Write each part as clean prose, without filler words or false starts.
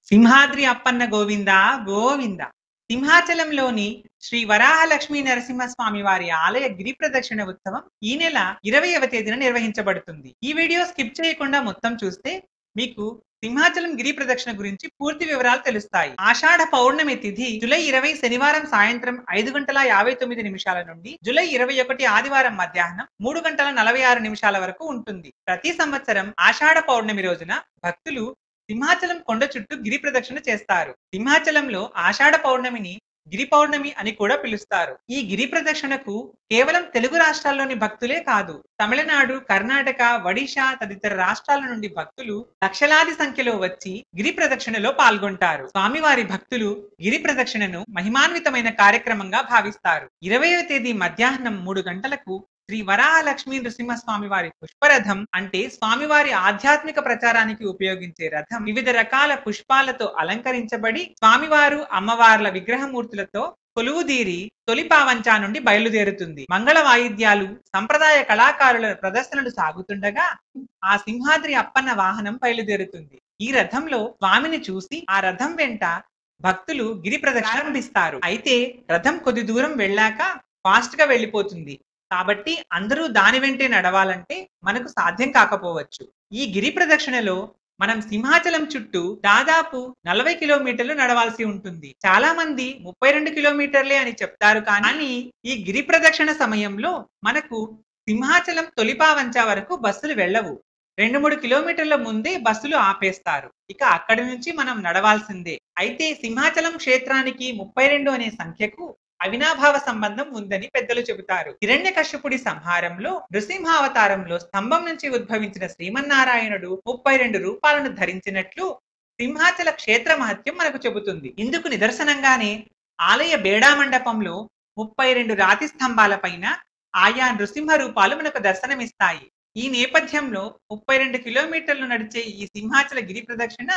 సింహాద్రి అప్పన్న గోవింద గోవింద. సింహాచలంలోని శ్రీ వరాహలక్ష్మీ నరసింహస్వామి వారి ఆలయ గిరి ప్రదక్షిణ ఉత్సవం ఈ నెల 20వ తేదీన నిర్వహించబడుతుంది. ఈ వీడియో స్కిప్ చేయకుండా మొత్తం చూస్తే మీకు సింహాచలం గిరి ప్రదక్షిణ గురించి పూర్తి వివరాలు తెలుస్తాయి. ఆషాఢ పౌర్ణమి తిథి జూలై 20 శనివారం సాయంత్రం 5:59 నుండి జూలై 21 ఆదివారం మధ్యాహ్నం 3:46 వరకు ఉంటుంది. ప్రతి సంవత్సరం ఆషాఢ పౌర్ణమి రోజున భక్తులు సింహాచలం కొండ చుట్టూ గిరి ప్రదక్షిణ చేస్తారు. సింహాచలంలో ఆషాఢ పౌర్ణమిని గిరి పౌర్ణమి అని కూడా పిలుస్తారు. ఈ గిరి ప్రదక్షిణకు కేవలం తెలుగు రాష్ట్రాల్లోని భక్తులే కాదు, తమిళనాడు, కర్ణాటక, ఒడిశా తదితర రాష్ట్రాల నుండి భక్తులు లక్షలాది సంఖ్యలో వచ్చి గిరి ప్రదక్షిణలో పాల్గొంటారు. స్వామివారి భక్తులు గిరి ప్రదక్షిణను మహిమాన్వితమైన కార్యక్రమంగా భావిస్తారు. 20వ తేదీ మధ్యాహ్నం 3 గంటలకు శ్రీ వరాహలక్ష్మీ నృసింహస్వామి వారి పుష్పరథం అంటే స్వామివారి ఆధ్యాత్మిక ప్రచారానికి ఉపయోగించే రథం వివిధ రకాల పుష్పాలతో అలంకరించబడి స్వామివారు అమ్మవార్ల విగ్రహమూర్తులతో కొలువుదీరి తొలిపావంచా నుండి బయలుదేరుతుంది. మంగళ వాయిద్యాలు, సంప్రదాయ కళాకారుల ప్రదర్శనలు సాగుతుండగా ఆ సింహాద్రి అప్పన్న వాహనం బయలుదేరుతుంది. ఈ రథంలో స్వామిని చూసి ఆ రథం వెంట భక్తులు గిరి ప్రదక్షిణిస్తారు. అయితే రథం కొద్ది దూరం వెళ్ళాక ఫాస్ట్ గా వెళ్ళిపోతుంది కాబట్టి అందరూ దాని వెంటే నడవాలంటే మనకు సాధ్యం కాకపోవచ్చు. ఈ గిరి ప్రదక్షిణలో మనం సింహాచలం చుట్టూ దాదాపు 40 కిలోమీటర్లు నడవాల్సి ఉంటుంది. చాలా మంది 32 కిలోమీటర్లే అని చెప్తారు. కానీ ఈ గిరి ప్రదక్షిణ సమయంలో మనకు సింహాచలం తొలిపావంచా వరకు బస్సులు వెళ్ళవు. 2-3 కిలోమీటర్ల ముందే బస్సులు ఆపేస్తారు. ఇక అక్కడి నుంచి మనం నడవాల్సిందే. అయితే సింహాచలం క్షేత్రానికి 32 అనే సంఖ్యకు అవినాభావ సంబంధం ఉందని పెద్దలు చెబుతారు. హిరణ్యకశ్యపుడి సంహారంలో నృసింహావతారంలో స్తంభం నుంచి ఉద్భవించిన శ్రీమన్నారాయణుడు 32 రూపాలను ధరించినట్లు సింహాచల క్షేత్ర మహత్యం మనకు చెబుతుంది. ఇందుకు నిదర్శనంగానే ఆలయ బేడా మండపంలో 32 రాతి స్తంభాల పైన ఆయా నృసింహ రూపాలు మనకు దర్శనమిస్తాయి. ఈ నేపథ్యంలో 32 కిలోమీటర్లు నడిచే ఈ సింహాచల గిరి ప్రదక్షిణ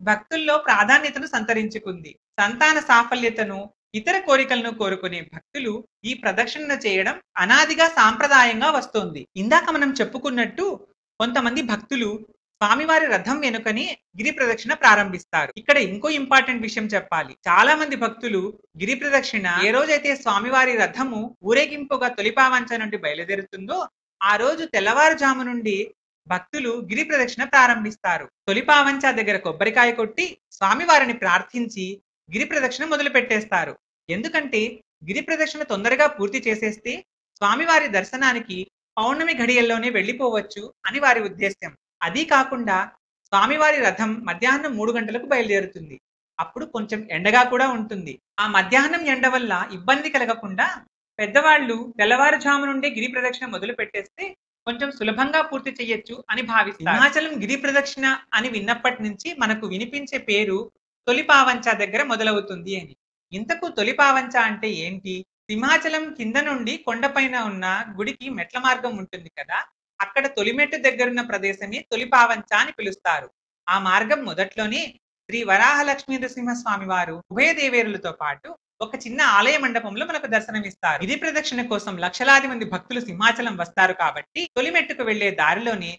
భక్తుల్లో ప్రాధాన్యతను సంతరించుకుంది. సంతాన సాఫల్యతను, ఇతర కోరికలను కోరుకునే భక్తులు ఈ ప్రదక్షిణ చేయడం అనాదిగా సాంప్రదాయంగా వస్తోంది. ఇందాక మనం చెప్పుకున్నట్టు కొంతమంది భక్తులు స్వామివారి రథం వెనుకనే గిరి ప్రదక్షిణ ప్రారంభిస్తారు. ఇక్కడ ఇంకో ఇంపార్టెంట్ విషయం చెప్పాలి. చాలా మంది భక్తులు గిరి ప్రదక్షిణ ఏ రోజైతే స్వామివారి రథము ఊరేగింపుగా తొలిపావంచ నుండి బయలుదేరుతుందో ఆ రోజు తెల్లవారుజాము నుండి భక్తులు గిరి ప్రదక్షిణ ప్రారంభిస్తారు. తొలిపావంచ దగ్గర కొబ్బరికాయ కొట్టి స్వామివారిని ప్రార్థించి గిరి ప్రదక్షిణ మొదలు పెట్టేస్తారు. ఎందుకంటే గిరి ప్రదక్షిణ తొందరగా పూర్తి చేసేస్తే స్వామివారి దర్శనానికి పౌర్ణమి ఘడియల్లోనే వెళ్లిపోవచ్చు అని వారి ఉద్దేశ్యం. అదీ కాకుండా స్వామివారి రథం మధ్యాహ్నం 3 గంటలకు బయలుదేరుతుంది. అప్పుడు కొంచెం ఎండగా కూడా ఉంటుంది. ఆ మధ్యాహ్నం ఎండ వల్ల ఇబ్బంది కలగకుండా పెద్దవాళ్ళు తెల్లవారుజాము నుండి గిరి ప్రదక్షిణ మొదలు పెట్టేస్తే కొంచెం సులభంగా పూర్తి చేయొచ్చు అని భావిస్తారు. హిమాచలం గిరి ప్రదక్షిణ అని విన్నప్పటి నుంచి మనకు వినిపించే పేరు తొలిపావంచ దగ్గర మొదలవుతుంది అని. ఇంతకు తొలిపావంచ అంటే ఏంటి? సింహాచలం కింద నుండి కొండపైన ఉన్న గుడికి మెట్ల మార్గం ఉంటుంది కదా, అక్కడ తొలిమెట్టు దగ్గరున్న ప్రదేశమే తొలిపావంచ అని పిలుస్తారు. ఆ మార్గం మొదట్లోనే శ్రీ వరాహలక్ష్మీ నృసింహస్వామి వారు ఉభయ దేవేరులతో పాటు ఒక చిన్న ఆలయ మండపంలో మనకు దర్శనమిస్తారు. గిరి ప్రదక్షిణ కోసం లక్షలాది మంది భక్తులు సింహాచలం వస్తారు కాబట్టి తొలిమెట్టుకు వెళ్లే దారిలోనే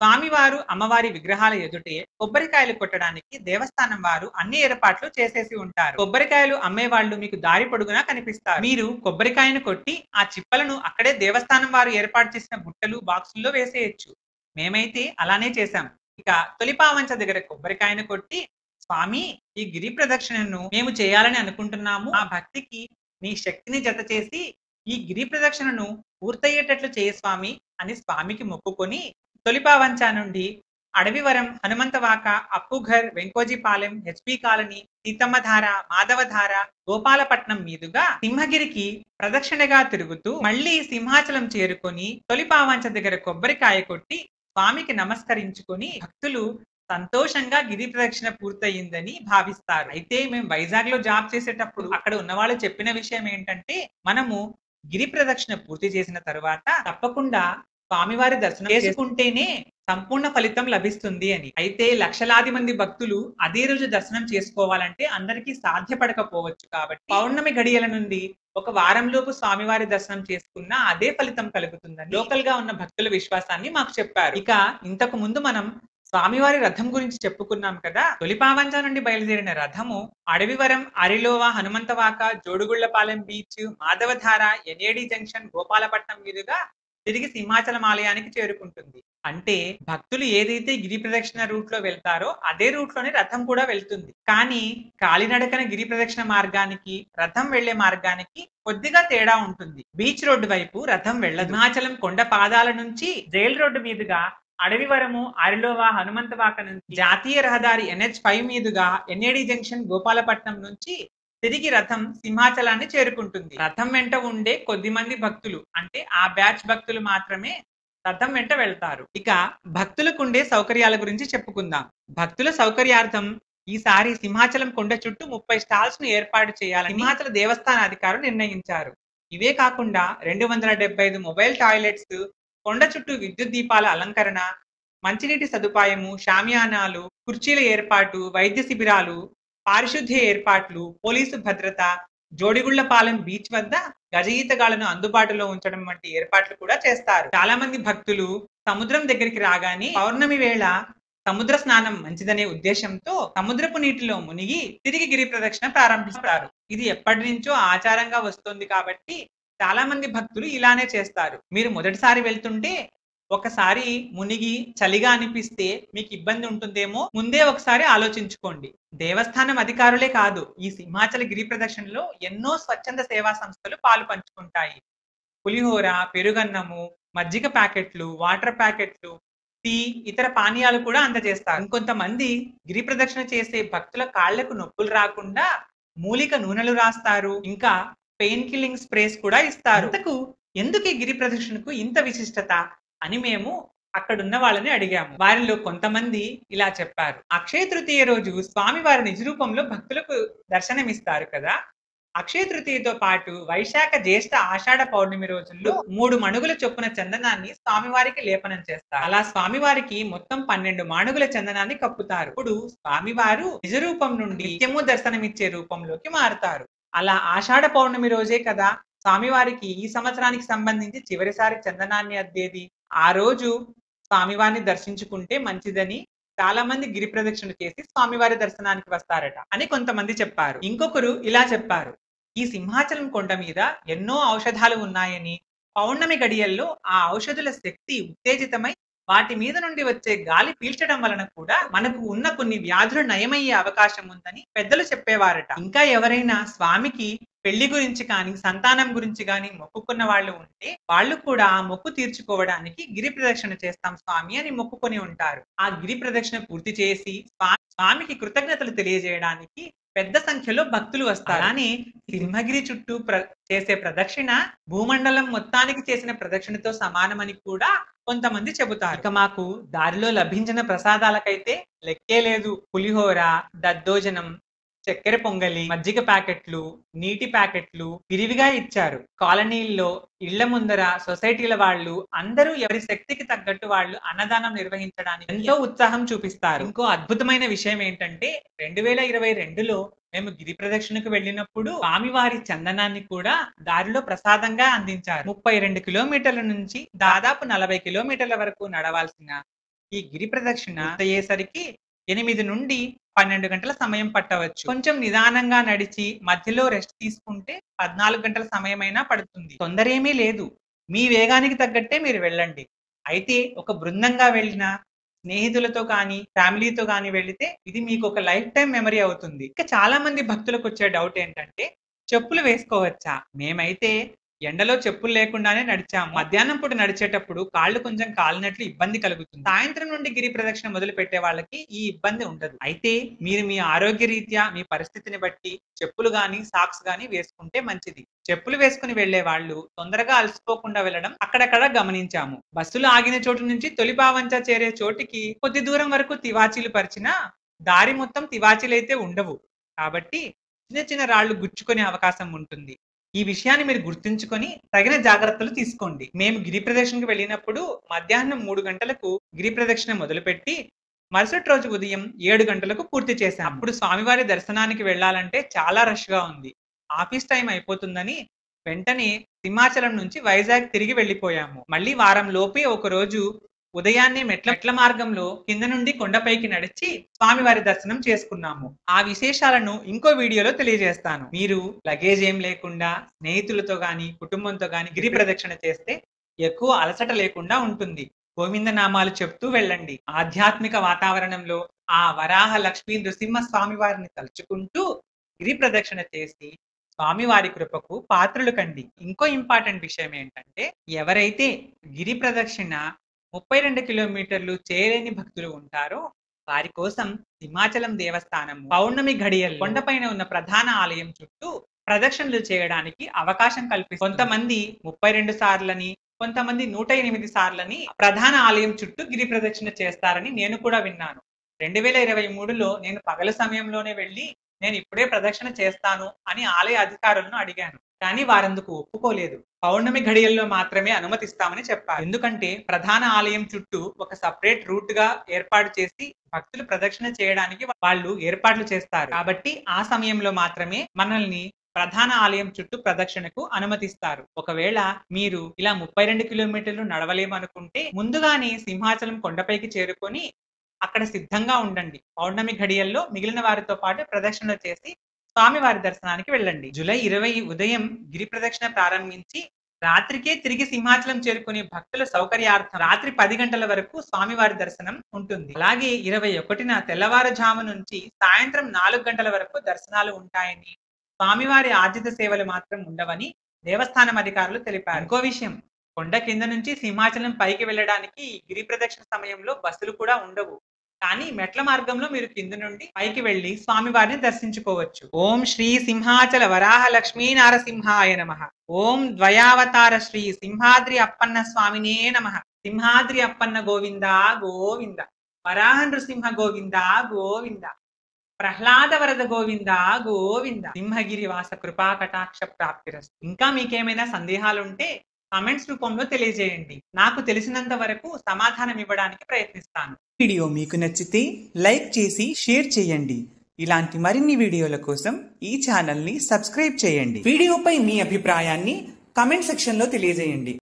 స్వామివారు అమ్మవారి విగ్రహాల ఎదుటే కొబ్బరికాయలు కొట్టడానికి దేవస్థానం వారు అన్ని ఏర్పాట్లు చేసేసి ఉంటారు. కొబ్బరికాయలు అమ్మేవాళ్ళు మీకు దారి పొడుగునా కనిపిస్తారు. మీరు కొబ్బరికాయను కొట్టి ఆ చిప్పలను అక్కడే దేవస్థానం వారు ఏర్పాటు చేసిన బుట్టలు, బాక్సుల్లో వేసేయచ్చు. మేమైతే అలానే చేశాం. ఇక తొలిపావంచ దగ్గర కొబ్బరికాయను కొట్టి, స్వామి ఈ గిరి ప్రదక్షిణను మేము చేయాలని అనుకుంటున్నాము, ఆ భక్తికి మీ శక్తిని జత చేసి ఈ గిరి ప్రదక్షిణను పూర్తయ్యేటట్లు చేయ స్వామి అని స్వామికి మొక్కుకొని తొలిపావంచ నుండి అడవివరం, హనుమంతవాక, అప్పుఘర్, వెంకోజీపాలెం, హెచ్పి కాలనీ, సీతమ్మధార, మాధవధార, గోపాలపట్నం మీదుగా సింహగిరికి ప్రదక్షిణగా తిరుగుతూ మళ్లీ సింహాచలం చేరుకొని తొలిపావంచ దగ్గర కొబ్బరికాయ కొట్టి స్వామికి నమస్కరించుకొని భక్తులు సంతోషంగా గిరి ప్రదక్షిణ పూర్తయిందని భావిస్తారు. అయితే మేము వైజాగ్ లో జాబ్ చేసేటప్పుడు అక్కడ ఉన్న వాళ్ళు చెప్పిన విషయం ఏంటంటే, మనము గిరి ప్రదక్షిణ పూర్తి చేసిన తరువాత తప్పకుండా స్వామివారి దర్శనం చేసుకుంటేనే సంపూర్ణ ఫలితం లభిస్తుంది అని. అయితే లక్షలాది మంది భక్తులు అదే రోజు దర్శనం చేసుకోవాలంటే అందరికీ సాధ్యపడకపోవచ్చు కాబట్టి పౌర్ణమి గడియల నుండి ఒక వారంలోపు స్వామివారి దర్శనం చేసుకున్న అదే ఫలితం కలుగుతుందని లోకల్ గా ఉన్న భక్తుల విశ్వాసాన్ని మాకు చెప్పారు. ఇక ఇంతకు ముందు మనం స్వామివారి రథం గురించి చెప్పుకున్నాం కదా. తొలిపావంచ నుండి బయలుదేరిన రథము Adavivaram, Arilova, Hanumanthavaka, Jodugullapalem beach, Madhavadhara, NAD junction, Gopalapatnam మీదుగా తిరిగి సింహాచలం ఆలయానికి చేరుకుంటుంది. అంటే భక్తులు ఏదైతే గిరి ప్రదక్షిణ రూట్ లో వెళ్తారో అదే రూట్ లోనే రథం కూడా వెళ్తుంది. కానీ కాలినడకన గిరి ప్రదక్షిణ మార్గానికి, రథం వెళ్లే మార్గానికి కొద్దిగా తేడా ఉంటుంది. బీచ్ రోడ్డు వైపు రథం వెళ్ళదు. సింహాచలం కొండ పాదాల నుంచి రైల్ రోడ్డు మీదుగా అడవివరము, అరిలోవ, హనుమంతవాక నుంచి జాతీయ రహదారి NH5 మీదుగా ఎన్ఏడి జంక్షన్, గోపాలపట్నం నుంచి తిరిగి రథం సింహాచలాన్ని చేరుకుంటుంది. రథం వెంట ఉండే కొద్ది మంది భక్తులు, అంటే ఆ బ్యాచ్ భక్తులు మాత్రమే రథం వెంట వెళ్తారు. ఇక భక్తులకు ఉండే సౌకర్యాల గురించి చెప్పుకుందాం. భక్తుల సౌకర్యార్థం ఈసారి సింహాచలం కొండ చుట్టూ 30 స్టాల్స్ ను ఏర్పాటు చేయాలని సింహాచల దేవస్థాన అధికారులు నిర్ణయించారు. ఇవే కాకుండా 275 మొబైల్ టాయిలెట్స్, కొండ చుట్టూ విద్యుత్ దీపాల అలంకరణ, మంచినీటి సదుపాయము, షామియానాలు, కుర్చీల ఏర్పాటు, వైద్య శిబిరాలు, పారిశుద్ధ్య ఏర్పాట్లు, పోలీసు భద్రత, జోడిగుళ్లపాలెం బీచ్ వద్ద గజ ఈతగాళ్లను అందుబాటులో ఉంచడం వంటి ఏర్పాట్లు కూడా చేస్తారు. చాలా మంది భక్తులు సముద్రం దగ్గరికి రాగానే పౌర్ణమి వేళ సముద్ర స్నానం మంచిదనే ఉద్దేశంతో సముద్రపు నీటిలో మునిగి తిరిగి గిరి ప్రదక్షిణ ప్రారంభిస్తారు. ఇది ఎప్పటి నుంచో ఆచారంగా వస్తుంది కాబట్టి చాలా మంది భక్తులు ఇలానే చేస్తారు. మీరు మొదటిసారి వెళ్తుంటే ఒకసారి మునిగి చలిగా అనిపిస్తే మీకు ఇబ్బంది ఉంటుందేమో ముందే ఒకసారి ఆలోచించుకోండి. దేవస్థానం అధికారులే కాదు, ఈ సింహాచల గిరి ప్రదక్షిణలో ఎన్నో స్వచ్ఛంద సేవా సంస్థలు పాలు పంచుకుంటాయి. పులిహోర, పెరుగన్నము, మజ్జిగ ప్యాకెట్లు, వాటర్ ప్యాకెట్లు, టీ, ఇతర పానీయాలు కూడా అందజేస్తారు. ఇంకొంతమంది గిరి ప్రదక్షిణ చేసే భక్తుల కాళ్లకు నొప్పులు రాకుండా మూలిక నూనెలు రాస్తారు. ఇంకా పెయిన్ కిల్లింగ్ స్ప్రేస్ కూడా ఇస్తారు. అంతకు ఎందుకు ఈ గిరి ప్రదక్షిణకు ఇంత విశిష్టత అని మేము అక్కడున్న వాళ్ళని అడిగాము. వారిలో కొంతమంది ఇలా చెప్పారు. అక్షయ తృతీయ రోజు స్వామి వారి నిజ రూపంలో భక్తులకు దర్శనమిస్తారు కదా. అక్షయ తృతీయతో పాటు వైశాఖ, జ్యేష్ఠ, ఆషాఢ పౌర్ణమి రోజుల్లో 3 మణుగుల చొప్పున చందనాన్ని స్వామివారికి లేపనం చేస్తారు. అలా స్వామివారికి మొత్తం 12 మాణుగుల చందనాన్ని కప్పుతారు. ఇప్పుడు స్వామివారు నిజ రూపం నుండి నిత్యము దర్శనమిచ్చే రూపంలోకి మారుతారు. అలా ఆషాఢ పౌర్ణమి రోజే కదా స్వామివారికి ఈ సంవత్సరానికి సంబంధించి చివరిసారి చందనాన్ని అద్దేది. ఆ రోజు స్వామివారిని దర్శించుకుంటే మంచిదని చాలా మంది గిరి ప్రదక్షిణ చేసి స్వామివారి దర్శనానికి వస్తారట అని కొంతమంది చెప్పారు. ఇంకొకరు ఇలా చెప్పారు. ఈ సింహాచలం కొండ మీద ఎన్నో ఔషధాలు ఉన్నాయని, పౌర్ణమి గడియల్లో ఆ ఔషధుల శక్తి ఉత్తేజితమై వాటి మీద నుండి వచ్చే గాలి పీల్చడం వలన కూడా మనకు ఉన్న కొన్ని వ్యాధులు నయమయ్యే అవకాశం ఉందని పెద్దలు చెప్పేవారట. ఇంకా ఎవరైనా స్వామికి పెళ్లి గురించి కానీ, సంతానం గురించి కానీ మొక్కుకున్న వాళ్ళు ఉంటే వాళ్ళు కూడా ఆ మొక్కు తీర్చుకోవడానికి గిరి ప్రదక్షిణ చేస్తాం స్వామి అని మొక్కుకొని ఉంటారు. ఆ గిరి ప్రదక్షిణ పూర్తి చేసి స్వామికి కృతజ్ఞతలు తెలియజేయడానికి పెద్ద సంఖ్యలో భక్తులు వస్తారు. కానీ సింహగిరి చుట్టూ చేసే ప్రదక్షిణ భూమండలం మొత్తానికి చేసిన ప్రదక్షిణతో సమానమని కూడా కొంతమంది చెబుతారు. ఇక మాకు దారిలో లభించిన ప్రసాదాలకైతే లెక్కే లేదు. పులిహోర, దద్దోజనం, చక్కెర పొంగలి, మజ్జిగ ప్యాకెట్లు, నీటి ప్యాకెట్లు విరివిగా ఇచ్చారు. కాలనీల్లో, ఇళ్ల ముందర, సొసైటీల వాళ్ళు అందరూ ఎవరి శక్తికి తగ్గట్టు వాళ్ళు అన్నదానం నిర్వహించడానికి ఎంతో ఉత్సాహం చూపిస్తారు. ఇంకో అద్భుతమైన విషయం ఏంటంటే 2022లో మేము గిరి ప్రదక్షిణకు వెళ్ళినప్పుడు స్వామివారి చందనాన్ని కూడా దారిలో ప్రసాదంగా అందించారు. 32 కిలోమీటర్ల నుంచి దాదాపు 40 కిలోమీటర్ల వరకు నడవాల్సిన ఈ గిరి ప్రదక్షిణ అయ్యేసరికి 8 నుండి 12 గంటల సమయం పట్టవచ్చు. కొంచెం నిదానంగా నడిచి మధ్యలో రెస్ట్ తీసుకుంటే 14 గంటల సమయమైనా పడుతుంది. తొందరేమీ లేదు. మీ వేగానికి తగ్గట్టే మీరు వెళ్ళండి. అయితే ఒక బృందంగా వెళ్ళినా, స్నేహితులతో కానీ, ఫ్యామిలీతో కానీ వెళితే ఇది మీకు ఒక లైఫ్ టైం మెమరీ అవుతుంది. ఇక చాలా మంది భక్తులకు వచ్చే డౌట్ ఏంటంటే చెప్పులు వేసుకోవచ్చా? మేమైతే ఎండలో చెప్పులు లేకుండానే నడిచాము. మధ్యాహ్నం పూట నడిచేటప్పుడు కాళ్ళు కొంచెం కాలినట్లు ఇబ్బంది కలుగుతుంది. సాయంత్రం నుండి గిరి ప్రదక్షిణ మొదలు పెట్టే వాళ్ళకి ఈ ఇబ్బంది ఉండదు. అయితే మీరు మీ ఆరోగ్య రీత్యా మీ పరిస్థితిని బట్టి చెప్పులు గాని, సాక్స్ గాని వేసుకుంటే మంచిది. చెప్పులు వేసుకుని వెళ్లే వాళ్ళు తొందరగా అలసిపోకుండా వెళ్ళడం అక్కడక్కడ గమనించాము. బస్సులు ఆగిన చోటు నుంచి తొలిపావంచ చేరే చోటికి కొద్ది దూరం వరకు తివాచీలు పరిచినా దారి మొత్తం తివాచీలైతే ఉండవు. కాబట్టి చిన్న చిన్న రాళ్లు గుచ్చుకునే అవకాశం ఉంటుంది. ఈ విషయాన్ని మీరు గుర్తుంచుకొని తగిన జాగ్రత్తలు తీసుకోండి. మేము గిరి ప్రదక్షిణకు వెళ్ళినప్పుడు మధ్యాహ్నం 3 గంటలకు గిరి ప్రదక్షిణ మొదలుపెట్టి మరుసటి రోజు ఉదయం 7 గంటలకు పూర్తి చేశాం. అప్పుడు స్వామివారి దర్శనానికి వెళ్ళాలంటే చాలా రష్ గా ఉంది. ఆఫీస్ టైం అయిపోతుందని వెంటనే సింహాచలం నుంచి వైజాగ్ తిరిగి వెళ్ళిపోయాము. మళ్ళీ వారం లోపే ఒక రోజు ఉదయాన్నే మెట్ల మార్గంలో కింద నుండి కొండపైకి నడిచి స్వామివారి దర్శనం చేసుకున్నాము. ఆ విశేషాలను ఇంకో వీడియోలో తెలియజేస్తాను. మీరు లగేజ్ ఏం లేకుండా స్నేహితులతో గాని కుటుంబంతో గాని గిరి ప్రదక్షిణ చేస్తే ఎక్కువ అలసట లేకుండా ఉంటుంది. గోవింద నామాలు చెప్తూ వెళ్ళండి. ఆధ్యాత్మిక వాతావరణంలో ఆ వరాహ లక్ష్మీ నృసింహ స్వామి వారిని తలుచుకుంటూ గిరి ప్రదక్షిణ చేసి స్వామివారి కృపకు పాత్రులు కండి. ఇంకో ఇంపార్టెంట్ విషయం ఏంటంటే, ఎవరైతే గిరి ప్రదక్షిణ 32 కిలోమీటర్లు చేయలేని భక్తులు ఉంటారో వారి కోసం సింహాచలం దేవస్థానం పౌర్ణమి ఘడియల్లో కొండపైన ఉన్న ప్రధాన ఆలయం చుట్టూ ప్రదక్షిణలు చేయడానికి అవకాశం కల్పిస్తుంది. కొంతమంది 32 సార్లని, కొంతమంది 108 సార్లని ప్రధాన ఆలయం చుట్టూ గిరి ప్రదక్షిణ చేస్తారని నేను కూడా విన్నాను. 2023లో నేను పగల సమయంలోనే వెళ్ళి నేను ఇప్పుడే ప్రదక్షిణ చేస్తాను అని ఆలయ అధికారులను అడిగాను. కానీ వారందుకు ఒప్పుకోలేదు. పౌర్ణమి ఘడియల్లో మాత్రమే అనుమతిస్తామని చెప్పారు. ఎందుకంటే ప్రధాన ఆలయం చుట్టూ ఒక సపరేట్ రూట్ గా ఏర్పాటు చేసి భక్తులు ప్రదక్షిణ చేయడానికి వాళ్ళు ఏర్పాట్లు చేస్తారు. కాబట్టి ఆ సమయంలో మాత్రమే మనల్ని ప్రధాన ఆలయం చుట్టూ ప్రదక్షిణకు అనుమతిస్తారు. ఒకవేళ మీరు ఇలా 32 కిలోమీటర్లు నడవలేమనుకుంటే ముందుగానే సింహాచలం కొండపైకి చేరుకొని అక్కడ సిద్ధంగా ఉండండి. పౌర్ణమి ఘడియల్లో మిగిలిన వారితో పాటు ప్రదక్షిణ చేసి స్వామివారి దర్శనానికి వెళ్ళండి. జూలై 20 ఉదయం గిరి ప్రదక్షిణ ప్రారంభించి రాత్రికే తిరిగి సింహాచలం చేరుకునే భక్తుల సౌకర్యార్థం రాత్రి 10 గంటల వరకు స్వామివారి దర్శనం ఉంటుంది. అలాగే 21న తెల్లవారుజాము నుంచి సాయంత్రం 4 గంటల వరకు దర్శనాలు ఉంటాయని, స్వామివారి ఆర్జిత సేవలు మాత్రం ఉండవని దేవస్థానం అధికారులు తెలిపారు. ఇంకో విషయం, కొండ కింద నుంచి సింహాచలం పైకి వెళ్ళడానికి గిరి ప్రదక్షిణ సమయంలో బస్సులు కూడా ఉండవు. కానీ మెట్ల మార్గంలో మీరు కింద నుండి పైకి వెళ్లి స్వామివారిని దర్శించుకోవచ్చు. ఓం శ్రీ సింహాచల వరాహ లక్ష్మీ నారసింహాయ నమః. ఓం ద్వయావతార శ్రీ సింహాద్రి అప్పన్న స్వామినే నమః. సింహాద్రి అప్పన్న గోవింద గోవింద, వరాహ నృసింహ గోవింద గోవింద, ప్రహ్లాద వరద గోవింద గోవింద, సింహగిరి వాస కృపా కటాక్ష ప్రాప్తిరస్తు. ఇంకా మీకేమైనా సందేహాలు ఉంటే కామెంట్స్ రూపంలో తెలియజేయండి. నాకు తెలిసినంత వరకు సమాధానం ఇవ్వడానికి ప్రయత్నిస్తాను. వీడియో మీకు నచ్చితే లైక్ చేసి షేర్ చేయండి. ఇలాంటి మరిన్ని వీడియోల కోసం ఈ ఛానల్ని సబ్స్క్రైబ్ చేయండి. వీడియోపై మీ అభిప్రాయాన్ని కామెంట్ సెక్షన్లో తెలియజేయండి.